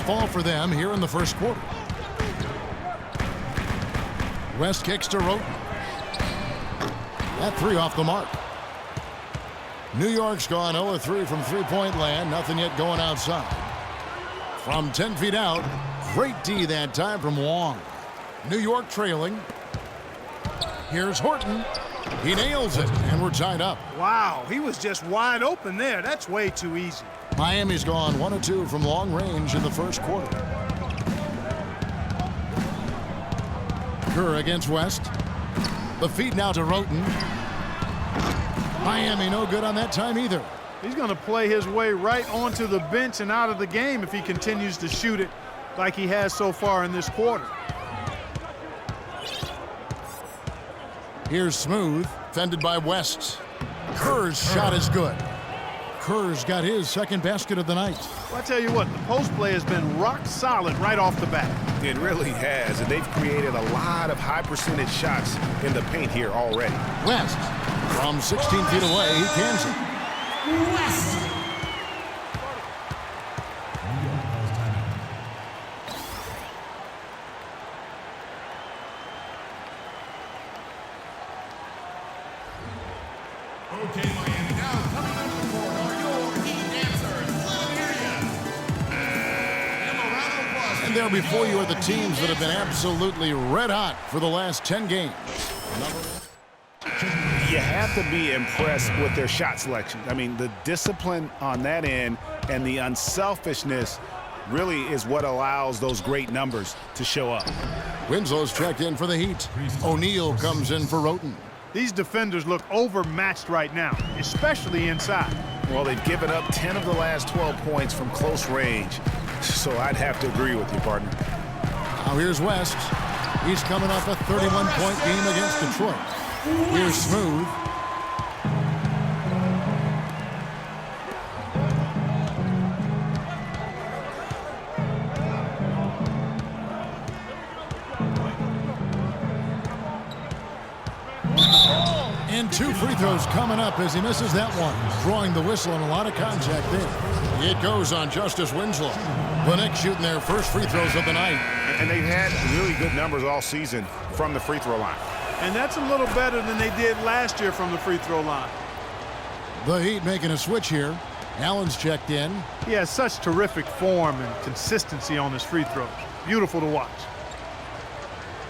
fall for them here in the first quarter. West kicks to Roten. That three off the mark. New York's gone 0 of 3 from three-point land. Nothing yet going outside. From 10 feet out, great D that time from Wong. New York trailing. Here's Horton. He nails it, and we're tied up. Wow, he was just wide open there. That's way too easy. Miami's gone 1 of 2 from long range in the first quarter. Kerr against West. The feed now to Roten. Miami no good on that time either. He's going to play his way right onto the bench and out of the game if he continues to shoot it like he has so far in this quarter. Here's Smooth, fended by West. Kerr's shot is good. Kerr's got his second basket of the night. Well, I tell you what, the post play has been rock solid right off the bat. It really has, and they've created a lot of high percentage shots in the paint here already. West, from 16 feet away, he cans it. West. Okay, Miami, now coming to the court are your heat dancers. Let them hear ya. Give them a round of applause. And there before you are the teams that have been absolutely red hot for the last 10 games. You have to be impressed with their shot selection. I mean, the discipline on that end and the unselfishness really is what allows those great numbers to show up. Winslow's checked in for the Heat. O'Neal comes in for Roten. These defenders look overmatched right now, especially inside. Well, they've given up 10 of the last 12 points from close range, so I'd have to agree with you, partner. Now here's West. He's coming off a 31-point game against Detroit. Here's Smooth. And 2 free throws coming up as he misses that one. Drawing the whistle and a lot of contact there. It goes on Justice Winslow. The Knicks shooting their first free throws of the night. And they've had really good numbers all season from the free throw line. And that's a little better than they did last year from the free throw line. The Heat making a switch here. Allen's checked in. He has such terrific form and consistency on his free throws. Beautiful to watch.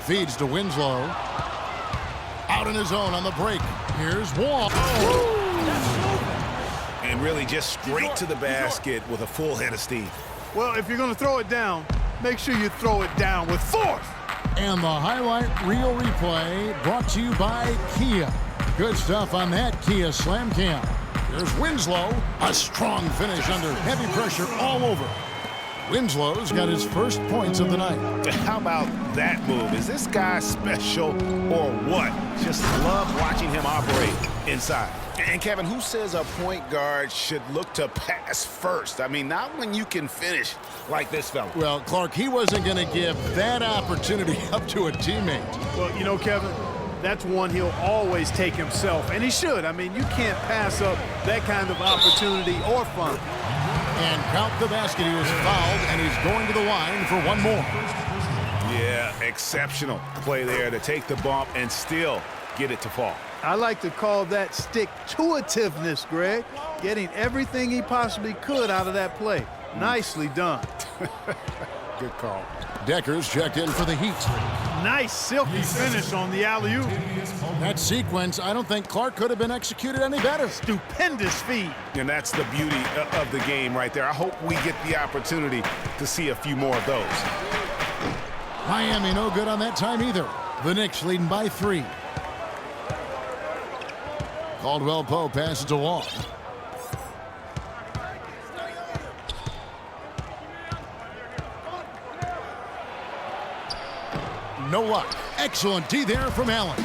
Feeds to Winslow. Out in his own on the break. Here's Wong. And really just straight to the basket with a full head of steam. Well, if you're going to throw it down, make sure you throw it down with force. And the highlight reel replay brought to you by Kia. Good stuff on that Kia Slam Cam. Here's Winslow. A strong finish under heavy pressure all over. Winslow's got his first points of the night. How about that move? Is this guy special or what? Just love watching him operate inside. And Kevin, who says a point guard should look to pass first? I mean, not when you can finish like this fella. Well, Clark, he wasn't going to give that opportunity up to a teammate. Well, you know, Kevin, that's one he'll always take himself, and he should. I mean, you can't pass up that kind of opportunity or fun. And count the basket. He was fouled, and he's going to the line for one more. Yeah, exceptional play there to take the bump and still get it to fall. I like to call that stick-to-itiveness, Greg. Getting everything he possibly could out of that play. Nicely done. Good call. Decker's checked in for the Heat. Nice silky finish on the alley-oop. That sequence, I don't think Clark could have been executed any better. Stupendous feed. And that's the beauty of the game right there. I hope we get the opportunity to see a few more of those. Miami no good on that time either. The Knicks leading by 3. Caldwell Pope passes to Wong. No luck. Excellent D there from Allen.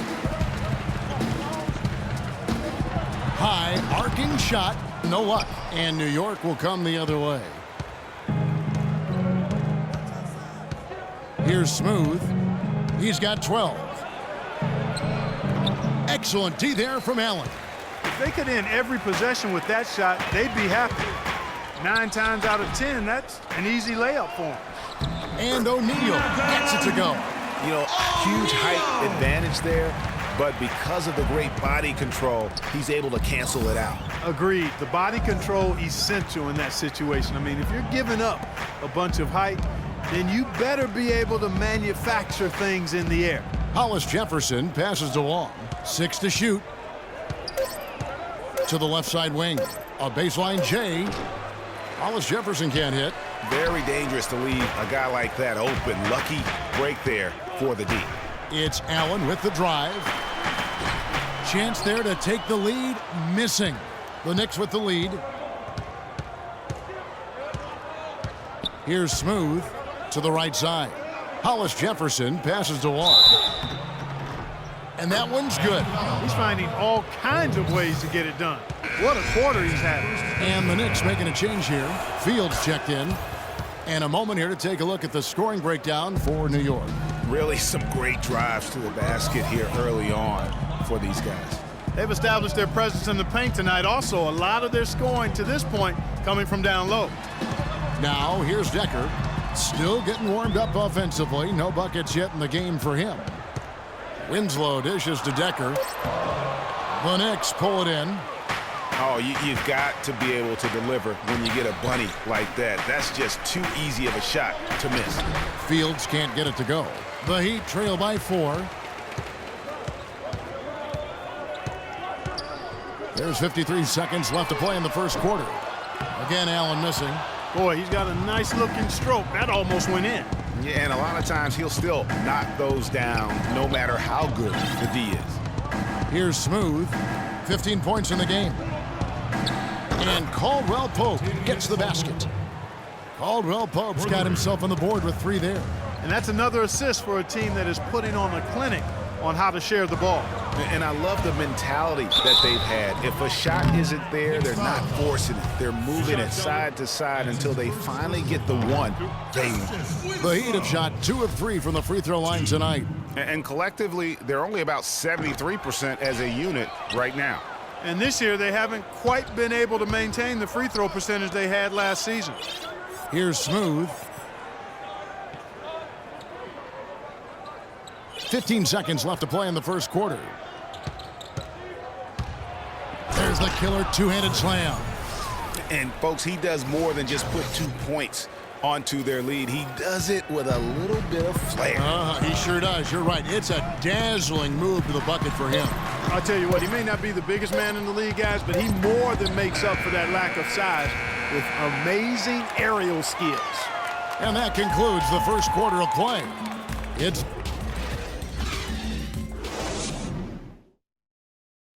High arcing shot. No luck. And New York will come the other way. Here's Smooth. He's got 12. Excellent D there from Allen. If they could end every possession with that shot, they'd be happy. 9 times out of 10, that's an easy layup for him. And O'Neal gets it to go. You know, huge height advantage there, but because of the great body control, he's able to cancel it out. Agreed. The body control essential in that situation. I mean, if you're giving up a bunch of height, then you better be able to manufacture things in the air. Hollis Jefferson passes to Wong. 6 to shoot. To the left side wing. A baseline J. Hollis Jefferson can't hit. Very dangerous to leave a guy like that open. Lucky break there for the D. It's Allen with the drive. Chance there to take the lead. Missing. The Knicks with the lead. Here's Smooth to the right side. Hollis Jefferson passes to Wong. And that one's good. He's finding all kinds of ways to get it done. What a quarter he's having. And the Knicks making a change here. Fields checked in. And a moment here to take a look at the scoring breakdown for New York. Really some great drives to the basket here early on for these guys. They've established their presence in the paint tonight. Also, a lot of their scoring to this point coming from down low. Now, here's Decker. Still getting warmed up offensively. No buckets yet in the game for him. Winslow dishes to Decker. The Knicks pull it in. Oh, you've got to be able to deliver when you get a bunny like that. That's just too easy of a shot to miss. Fields can't get it to go. The Heat trail by 4. There's 53 seconds left to play in the first quarter. Again, Allen missing. Boy, he's got a nice looking stroke. That almost went in. Yeah, and a lot of times he'll still knock those down no matter how good the D is. Here's Smooth. 15 points in the game. And Caldwell Pope gets the basket. Caldwell Pope's got himself on the board with 3 there. And that's another assist for a team that is putting on a clinic on how to share the ball. And I love the mentality that they've had. If a shot isn't there, they're not forcing it. They're moving it side to side until they finally get the one they want. The Heat have shot 2 of 3 from the free throw line tonight. And collectively, they're only about 73% as a unit right now. And this year, they haven't quite been able to maintain the free throw percentage they had last season. Here's Smooth. 15 seconds left to play in the first quarter. There's the killer two-handed slam. And, folks, he does more than just put 2 points onto their lead. He does it with a little bit of flair. He sure does. You're right. It's a dazzling move to the bucket for him. I'll tell you what, he may not be the biggest man in the league, guys, but he more than makes up for that lack of size with amazing aerial skills. And that concludes the first quarter of play. It's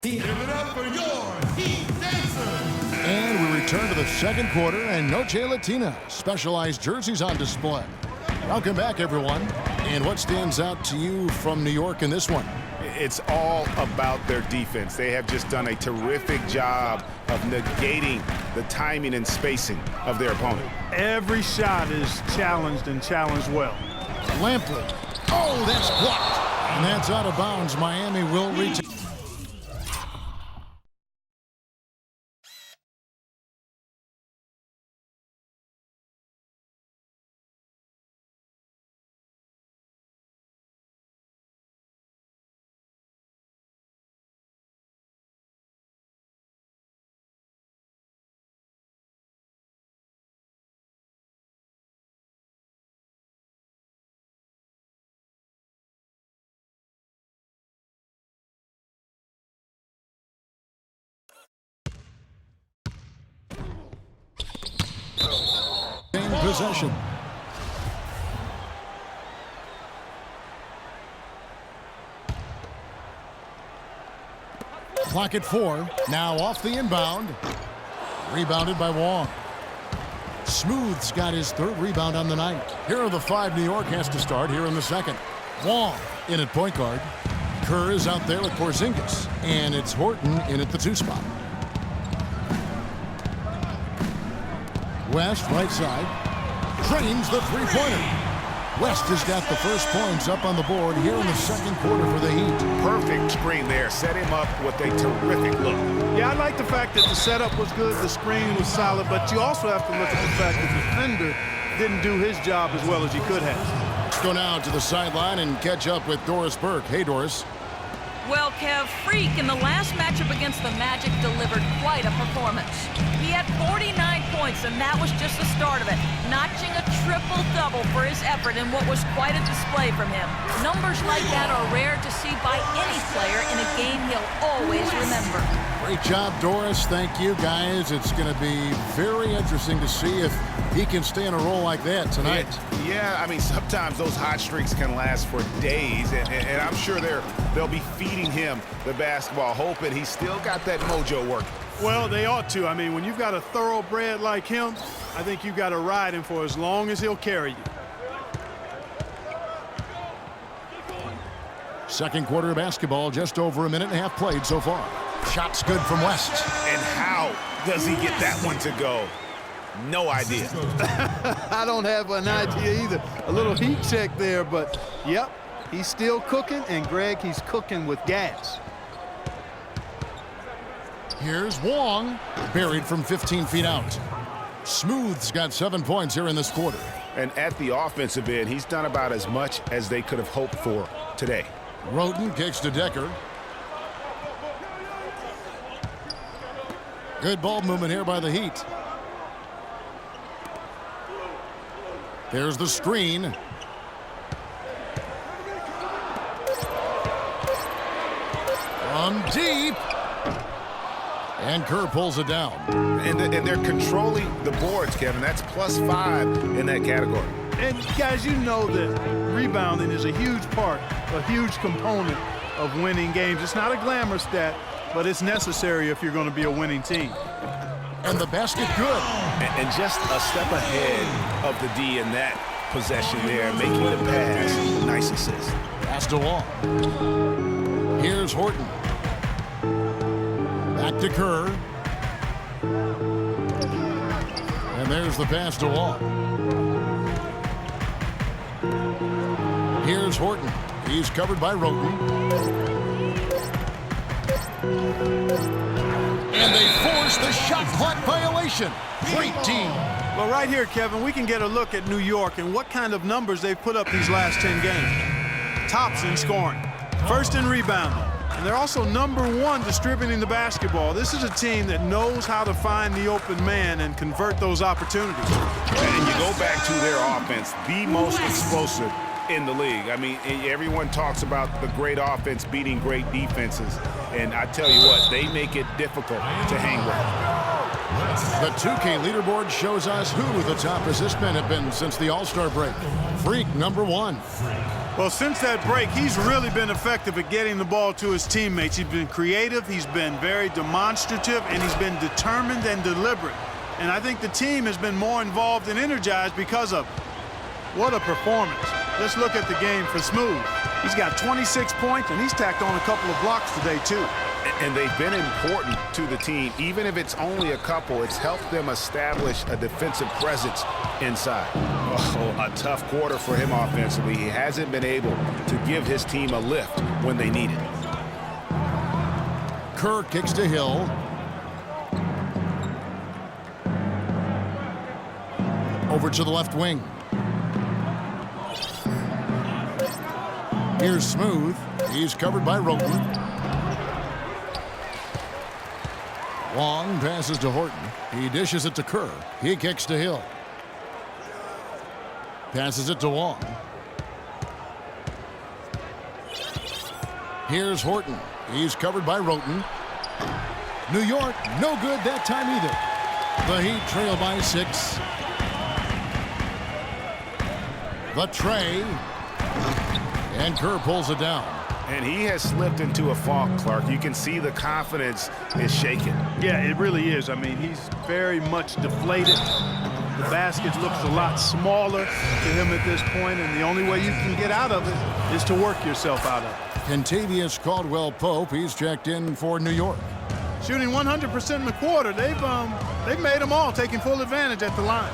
Give it up for your Heat Dancers. And we return to the second quarter, and Noche Latina specialized jerseys on display. Welcome back, everyone. And what stands out to you from New York in this one? It's all about their defense. They have just done a terrific job of negating the timing and spacing of their opponent. Every shot is challenged and challenged well. Lampley. Oh, that's blocked. And that's out of bounds. Miami will reach. Possession. Clock at 4. Now off the inbound. Rebounded by Wong. Smooth's got his 3rd rebound on the night. Here are the 5 New York has to start here in the second. Wong in at point guard. Kerr is out there with Porzingis. And it's Horton in at the 2 spot. West, right side. Drains the 3-pointer. West has got the first points up on the board here in the second quarter for the Heat. Perfect screen there. Set him up with a terrific look. Yeah, I like the fact that the setup was good, the screen was solid, but you also have to look at the fact that the defender didn't do his job as well as he could have. Let's go now to the sideline and catch up with Doris Burke. Hey, Doris. Well, Kev, Freak in the last matchup against the Magic delivered quite a performance. He had 49 points, and that was just the start of it, notching a triple-double for his effort in what was quite a display from him. Numbers like that are rare to see by any player in a game he'll always remember. Great job, Doris. Thank you, guys. It's going to be very interesting to see if he can stay in a role like that tonight. Yeah, I mean, sometimes those hot streaks can last for days, and I'm sure they'll be feeding him the basketball, hoping he's still got that mojo working. Well, they ought to. I mean, when you've got a thoroughbred like him, I think you've got to ride him for as long as he'll carry you. Second quarter of basketball, just over a minute and a half played so far. Shots good from West. And how does he get that one to go? No idea. I don't have an idea either. A little heat check there, but yep, he's still cooking, and Greg, he's cooking with gas. Here's Wong, buried from 15 feet out. Smooth's got 7 points here in this quarter. And at the offensive end, he's done about as much as they could have hoped for today. Roten kicks to Decker. Good ball movement here by the Heat. There's the screen. From deep. And Kerr pulls it down. And they're controlling the boards, Kevin. That's +5 in that category. And guys, you know that rebounding is a huge part, a huge component of winning games. It's not a glamour stat, but it's necessary if you're going to be a winning team. And the basket good. And just a step ahead of the D in that possession there, making the pass. Nice assist. Pass to Wong. Here's Horton. Back to Kerr. And there's the pass to Wong. Here's Horton. He's covered by Roten. And they force the shot clock violation. Great team. Well, right here, Kevin, we can get a look at New York and what kind of numbers they've put up these last 10 games. Tops in scoring, first in rebounding, and they're also #1 distributing the basketball. This is a team that knows how to find the open man and convert those opportunities. And you go back to their offense, the most explosive in the league. I mean, everyone talks about the great offense beating great defenses, and I tell you what, they make it difficult to hang with. The 2K leaderboard shows us who the top assist men have been since the All-Star break. Freak, #1. Well, since that break, he's really been effective at getting the ball to his teammates. He's been creative, he's been very demonstrative, and he's been determined and deliberate. And I think the team has been more involved and energized because of it. What a performance. Let's look at the game for Smooth. He's got 26 points, and he's tacked on a couple of blocks today, too. And they've been important to the team. Even if it's only a couple, it's helped them establish a defensive presence inside. Oh, a tough quarter for him offensively. He hasn't been able to give his team a lift when they need it. Kerr kicks to Hill. Over to the left wing. Here's Smooth. He's covered by Roten. Wong passes to Horton. He dishes it to Kerr. He kicks to Hill. Passes it to Wong. Here's Horton. He's covered by Roten. New York, no good that time either. The Heat trail by 6. The tray. And Kerr pulls it down. And he has slipped into a funk, Clark. You can see the confidence is shaken. Yeah, it really is. I mean, he's very much deflated. The basket looks a lot smaller to him at this point, and the only way you can get out of it is to work yourself out of it. Kentavious Caldwell-Pope, he's checked in for New York. Shooting 100% in the quarter. They've made them all, taking full advantage at the line.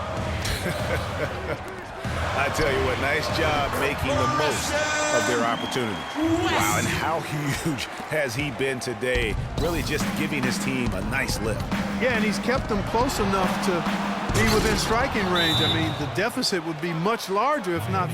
I tell you what, nice job making the most of their opportunity. Wow, and how huge has he been today? Really just giving his team a nice lift. Yeah, and he's kept them close enough to be within striking range. I mean, the deficit would be much larger if not